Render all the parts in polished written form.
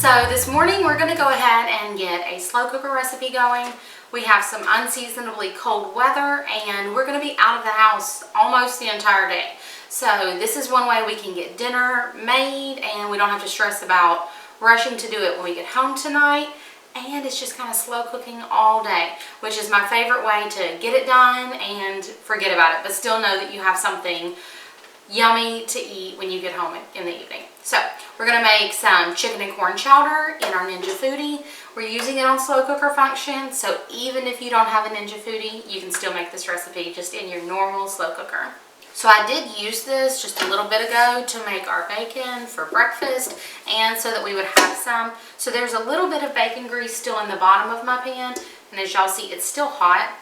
So this morning we're going to go ahead and get a slow cooker recipe going. We have some unseasonably cold weather and we're going to be out of the house almost the entire day. So this is one way we can get dinner made and we don't have to stress about rushing to do it when we get home tonight. And it's just kind of slow cooking all day, which is my favorite way to get it done and forget about it, but still know that you have something yummy to eat when you get home in the evening. So we're going to make some chicken and corn chowder in our Ninja Foodie. We're using it on slow cooker function, so even if you don't have a Ninja Foodie, you can still make this recipe just in your normal slow cooker. So I did use this just a little bit ago to make our bacon for breakfast and so that we would have some. So there's a little bit of bacon grease still in the bottom of my pan, and as y'all see, it's still hot.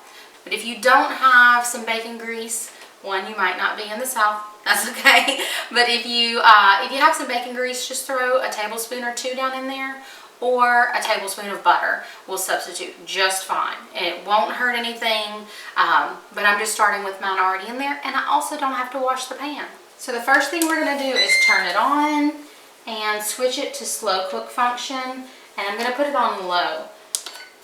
But if you don't have some bacon grease, one, you might not be in the South, that's okay. But if you have some bacon grease, just throw a tablespoon or two down in there, or a tablespoon of butter will substitute just fine. It won't hurt anything, but I'm just starting with mine already in there, and I also don't have to wash the pan. So the first thing we're going to do is turn it on and switch it to slow cook function, and I'm going to put it on low.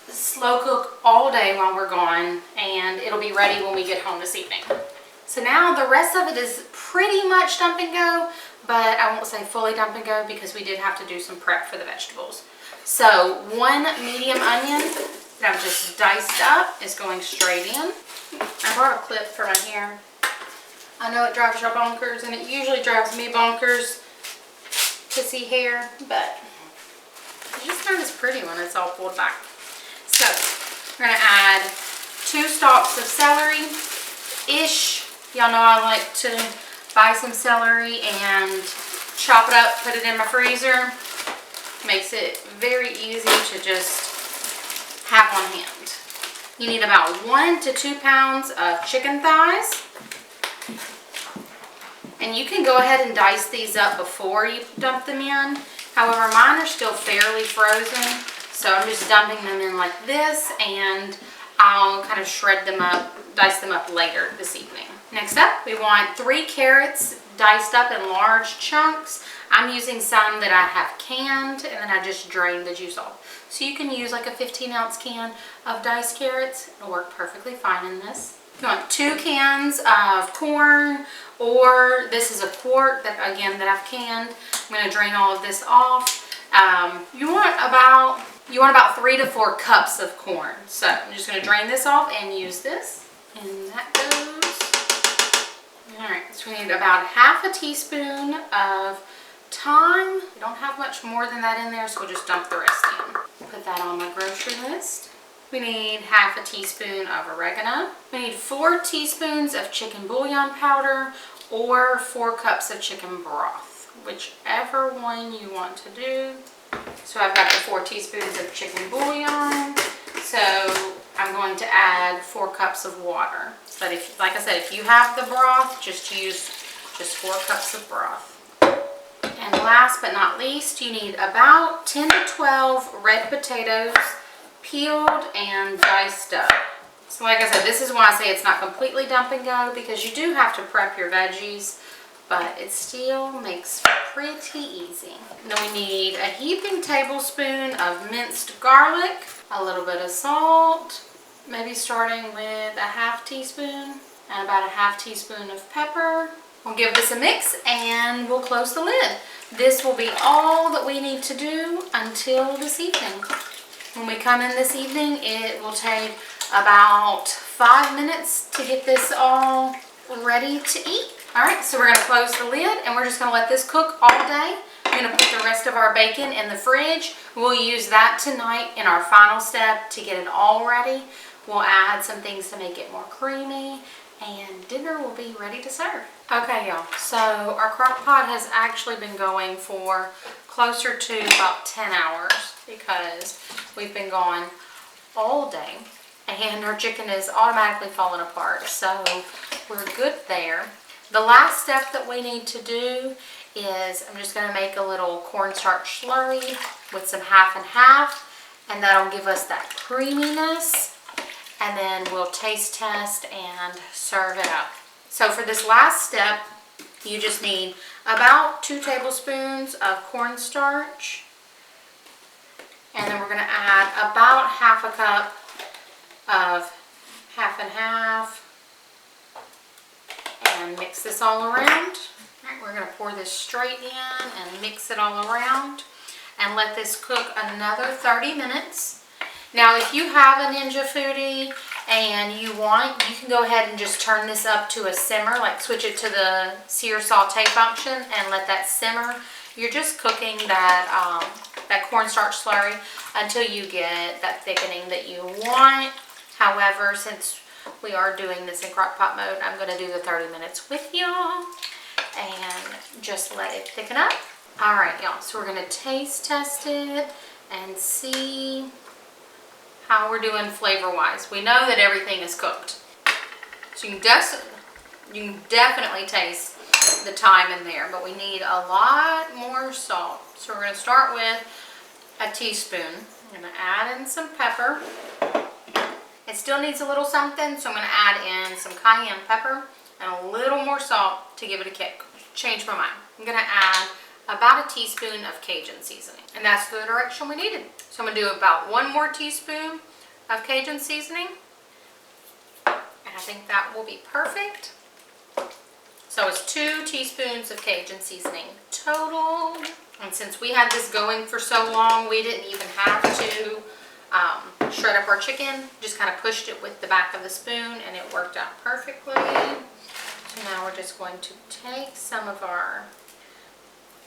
Slow cook all day while we're gone, and it'll be ready when we get home this evening. So now the rest of it is pretty much dump and go, but I won't say fully dump and go because we did have to do some prep for the vegetables. So one medium onion that I've just diced up is going straight in. I brought a clip for my hair. I know it drives y'all bonkers, and it usually drives me bonkers to see hair, but it's just not as pretty when it's all pulled back. So we're going to add 2 stalks of celery-ish. Y'all know I like to buy some celery and chop it up, put it in my freezer. Makes it very easy to just have on hand. You need about 1 to 2 pounds of chicken thighs. And you can go ahead and dice these up before you dump them in. However, mine are still fairly frozen, so I'm just dumping them in like this, and I'll kind of shred them up, dice them up later this evening. Next up, we want 3 carrots diced up in large chunks. I'm using some that I have canned, and then I just drained the juice off. So you can use like a 15-ounce can of diced carrots. It'll work perfectly fine in this. You want 2 cans of corn, or this is a quart that I've canned. I'm going to drain all of this off. You want about 3 to 4 cups of corn. So I'm just going to drain this off and use this. And that goes. Alright, so we need about half a teaspoon of thyme. We don't have much more than that in there, so we'll just dump the rest in. Put that on my grocery list. We need half a teaspoon of oregano. We need 4 teaspoons of chicken bouillon powder, or 4 cups of chicken broth, whichever one you want to do. So I've got the 4 teaspoons of chicken bouillon, so I'm going to add 4 cups of water. But if, like I said, if you have the broth, just use just 4 cups of broth. And last but not least, you need about 10 to 12 red potatoes, peeled and diced up. So like I said, this is why I say it's not completely dump and go, because you do have to prep your veggies, but it still makes pretty easy. Then we need a heaping tablespoon of minced garlic, a little bit of salt, maybe starting with a half teaspoon, and about a half teaspoon of pepper. We'll give this a mix and we'll close the lid. This will be all that we need to do until this evening. When we come in this evening, it will take about 5 minutes to get this all ready to eat. Alright, so we're going to close the lid and we're just going to let this cook all day. I'm going to put the rest of our bacon in the fridge. We'll use that tonight in our final step to get it all ready. We'll add some things to make it more creamy, and dinner will be ready to serve. Okay, y'all, so our crock pot has actually been going for closer to about 10 hours because we've been gone all day, and our chicken is automatically falling apart, so we're good there. The last step that we need to do is I'm just going to make a little cornstarch slurry with some half and half, and that'll give us that creaminess, and then we'll taste test and serve it up. So for this last step, you just need about 2 tablespoons of cornstarch, And then we're going to add about half a cup of half and half. And mix this all around. All right, we're going to pour this straight in and mix it all around. And let this cook another 30 minutes. Now, if you have a Ninja Foodi and you want, you can go ahead and just turn this up to a simmer, like switch it to the sear saute function and let that simmer. You're just cooking that, that cornstarch slurry until you get that thickening that you want. However, since we are doing this in crock pot mode, I'm going to do the 30 minutes with y'all and just let it thicken up. Alright y'all, so we're going to taste test it and see how we're doing flavor wise. We know that everything is cooked. So you can definitely taste the thyme in there, but we need a lot more salt. So we're going to start with a teaspoon. I'm going to add in some pepper. It still needs a little something, so I'm going to add in some cayenne pepper and a little more salt to give it a kick. Change my mind. I'm going to add about a teaspoon of Cajun seasoning. And that's the direction we needed. So I'm going to do about 1 more teaspoon of Cajun seasoning. And I think that will be perfect. So it's 2 teaspoons of Cajun seasoning total. And since we had this going for so long, we didn't even have to shred up our chicken. Just kind of pushed it with the back of the spoon and it worked out perfectly. So now we're just going to take some of our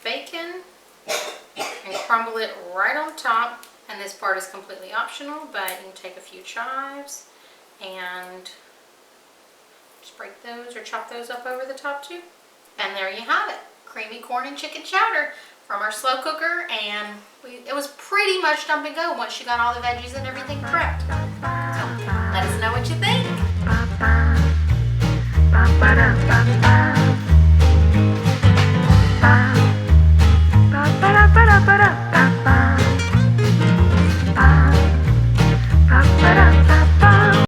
bacon and crumble it right on top. And this part is completely optional, but you can take a few chives and just break those or chop those up over the top too. And there you have it, creamy corn and chicken chowder from our slow cooker. And it was pretty much dump and go once you got all the veggies and everything prepped. So let us know what you think.